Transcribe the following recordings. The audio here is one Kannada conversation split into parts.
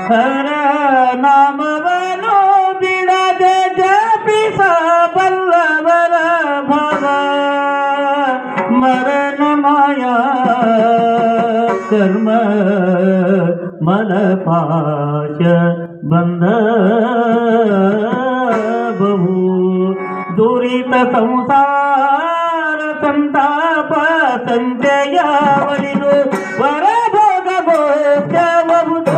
ಹರ ನಾಮವನು ಬಿಡದೆ ಜಪಿಸ ಬಲ್ಲವರ ಭವ ಮರಣ ಮಾಯಾ ಕರ್ಮ ಮಲಪಾಶ ಬಂಧ ಬಹು ದುರಿತ ಸಂಸಾರ ಸಂತಾಪ ಸಂಜಯವಲಿದು ವರ ಭೋಗ ಭೋಗಬಹುದು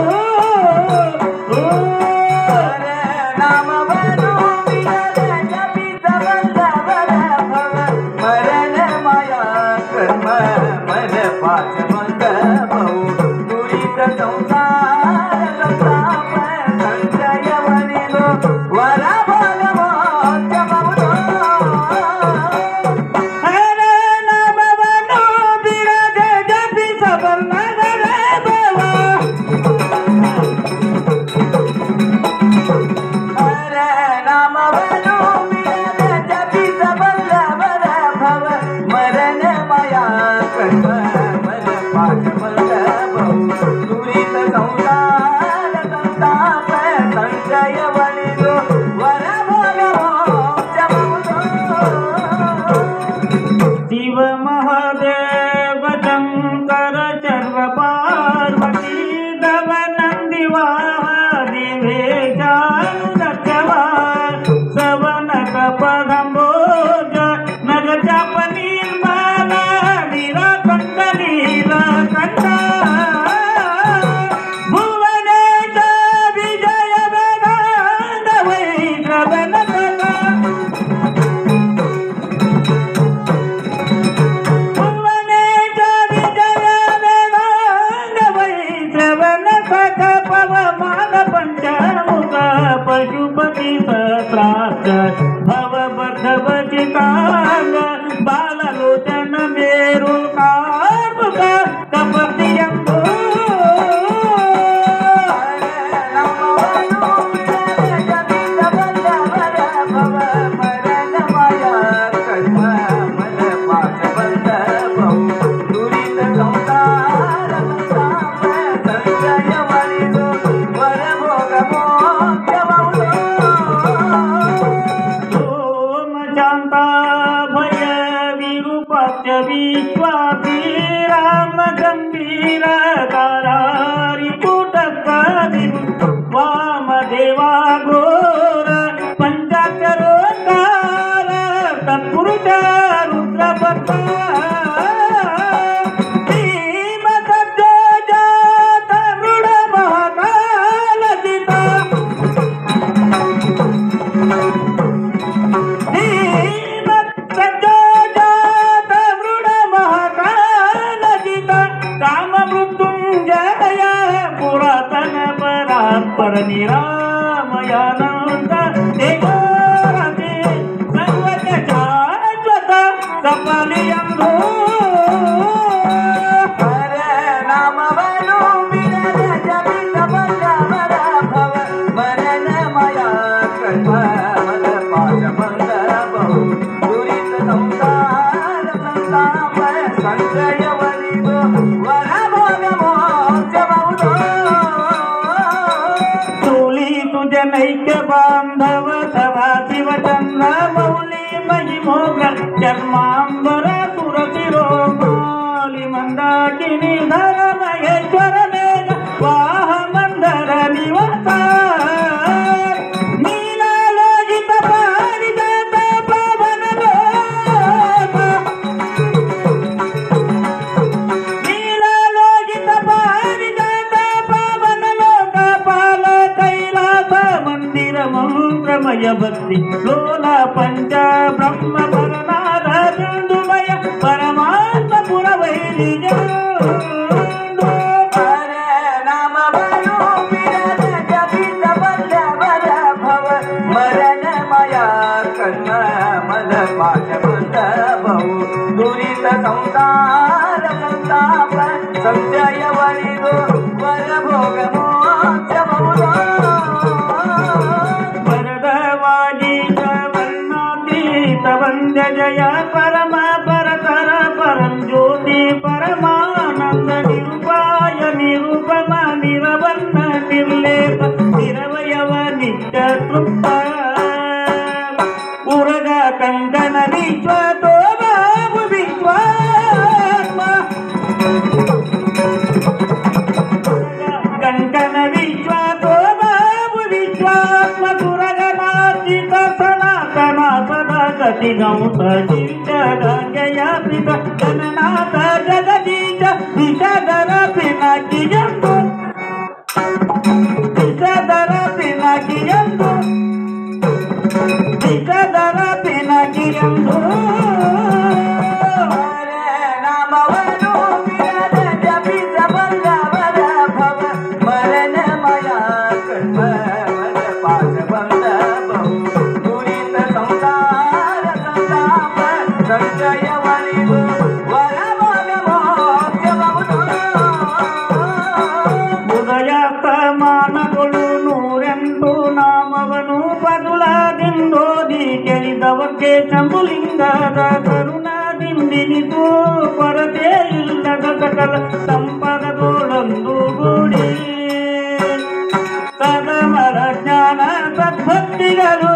ನಾಮವನು ಬಿಡದೆ ಜಪಿಸ ಬಲ್ಲವರ ಭವ ಮರಣ ಮಾಯಾ ಕರ್ಮ ಮಲಪಾಶ ಬಂಧ ಬಹು ದುರಿತ ಸಂಸಾರ ಸಂತಾಪ ಸಂಜಯವಲಿದು ವರ ಭೋಗ ಭೋಗಬಹುದು ಹರ ನಾಮವನು ಬಿಡದೆ ಜಪಿಸ ಬಲ್ಲವರ ಭವ ಹರ ನಾಮವನು ಬಿಡದೆ ಜಪಿಸ ಬಲ್ಲವರ ಭವ ಮರಣ ಮಾಯಾ ಕರ್ಮ ಮಲಪಾಶ ಬಂಧ ಬಹು ದುರಿತ ಸಂಸಾರ ಸಂತಾಪ ಸಂಜಯವಲಿದು ವರ ಭೋಗ ಭೋಗಬಹುದು ಶಿವ ಮಹಾದೇವ ಶಂಕರ ಸರ್ವ ಪಾರ್ವತಿ ದವ ನಂದಿ ವಾಹನಿವೇಶ ಸವನಕ ಪರಂಬೋಜ ನಗ ಜಪ ನಿರ್ಮಲ ನೀಲಕಂಠ ನೀಲಕಂಠ ಭುವನೇಶ ವಿಜಯ ವೇದಾಂತ ವೈಶ್ರವಣ ಭುವನೇಶ ವಿಜಯ ವೇದಾಂತ ವೈಶ್ರವಣ ಸಖ ಪವಮಾನ ಪಂಚಮುಖ ಪಶುಪತಿ ಸಹಸ್ರಾಕ್ಷ ಭವಬದ್ಧವಚಿತಾಂಗ ಬಾಲಲೋಚನ ಮೇರು ಕಾರ್ಮುಕ ಕಪತಿಯಂಬು ನಾಮವನು ಬಿಡದೆ ಜಪಿಸ ಬಲ್ಲವರ ಭವ ಮರಣ ಮಾಯಾ ಕರ್ಮ ಮಲಪಾಶ ಬಂಧ ಬಹು ದುರಿತ ಸಂಸಾರ ಸಂತಾಪ ಸಂಜಯವಲಿದು ವರ ಭೋಗ ಭೋಗಬಹುದು ಓಂ ಶಾಂತ ಭಯ ವಿರೂಪಾಕ್ಷ ವಿಶ್ವಾಪಿ ರಾಮ ಗಂಭೀರ ಕಾರಾರಿ ಕೂಟಕಾದಿ ವಾಮದೇವಾ ಘೋರ ಪಂಚಾಕ್ಷರೋದ್ಧಾರ ತತ್ಪುರುಷ ರುದ್ರಪಥ ಭೀಮಸಜ್ಜೋಜಾತ ಮೃಡ ಮಹಾಕಾಲಜಿತ ಸಜ್ಜೋಜಾತ ಮೃಡ ಮಹಾಕಾಲಜಿತ ಕಾಮ ಮೃತ್ಯುಂಜಯ ಪುರಾತನ ಪರಾತ್ಪರ ನಿರಾಮಯಾನಂದ ದೇವರತಿ ಸರ್ವಜ ಶಾಶ್ವತ ಕಪಾಲಿಯಂದು ಹರ ನಾಮವನು ಬಿಡದೆ ಜಪಿಸ ಬಲ್ಲವರ ಭವ ಮರಣ ಮಾಯಾ ಕರ್ಮ ಮಲಪಾಶ ಬಂಧ ಬಹು ದುರಿತ ಸಂಸಾರ ಸಂತಾಪ ಸಂಜಯವಲಿದು ವರ ಭೋಗ ಭೋಗಬಹುದು ತೂಲಿತು ಜನೈಕ್ಯ ಬಾಂಧವ ಸಭಾ ಶಿವಚಂದ್ರ ಮೌಲಿ ಮಹಿಮೋಗ್ರ ಚರ್ಮಾಂಬರ ಸುರತಿರೋಮಾಲಿ ಮಂದಾಕಿನಿ ಧರ ಮಹೇಶ್ವರ ಮೇಘ ವಾಹ ಮಂದರ ನಿವಾಸ ನೀಲಾಲೋಹಿತ ಪಾರಿಜಾತ ಪವನ ಲೋಕ ನೀಲಾಲೋಹಿತ ಪಾರಿಜಾತ ಪವನ ಲೋಕ ಪಾಲ ಕೈಲಾಸ ಮಂದಿರ ಮಂತ್ರಮಯ ಭಕ್ತಿ ಲೋಲ ಪಂಚ ಬ್ರಹ್ಮ ಪರನಾದ ಚಂದುಮಯ ಪರಮಾತ್ಮ ಪುರ ವೈರಿಜ ಹರ ನಾಮವನು ಬಿಡದೆ ಜಪಿಸ ಬಲ್ಲವರ ಭವ ಮರಣ ಮಾಯಾ ಕರ್ಮ ಮಲಪಾಶ ಬಂಧ ಬಹು ದುರಿತ ಸಂಸಾರ ಸಂತಾಪ ಸಂಜಯವಲಿದು ವರ दिगंत गंगया पित जननाथ जगदीश विषधर पिनाकी जंतु विषधर पिनाकी जंतु विषधर पिनाकी जंतु ಕ್ಕೆ ಚಂಬುಲಿಂಗದ ಕರುಣಾದಿಂದಿನಿತು ಕೊರತೆ ಇಲ್ಲದ ಸಕಲ ಸಂಪದಗಳೊಂದು ಗೂಡಿ ಸದಮರ ಜ್ಞಾನ ಸದ್ಭಕ್ತಿಗಳು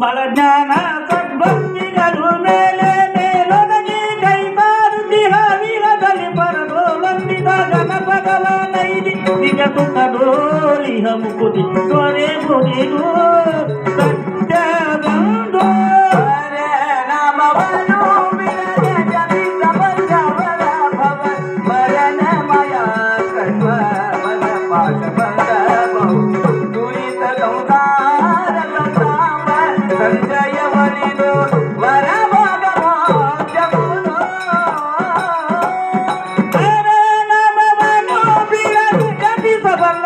ಮರ ಜ್ಞಾನ ಸದ್ಭಕ್ತಿಗಳು ಮೇಲೆ ಮೇಲೊದಗಿ ಕೈ ಸಾರುತಿ ಹಾವಿರದಲ್ಲಿ ಪರದೋಲಂದಿದ ಜನಪದಲ ನೈದಿ ನಿಜ ಸುಖದೋಲಿ ಮುಕುದಿ ತೊರೆ ಮುರಿದು ಸತ್ಯದಂದು ನಾಮವನು ಬಿಡದೆ ಜಪಿತ ಬಂದವರ ಭವ ಮರಣಮಯ ಕರ್ಮ ಮನ ಪಾಠ ಬಂದಬಹು ದುರಿತ ಸಂಸಾರ ಸಂತಾಪ ಸಂಜಯ ಒಲಿದು ವರ ಭೋಗ ಮೋಕ್ಷವನ್ನು ನಾಮವನು ಬಿಡದೆ ಜಪಿಸಬಲ್ಲ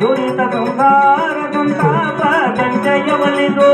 ದುರಿತ ಸಂಸಾರ ಸಂತಾಪ ಸಂಜಯ ಒಲಿದು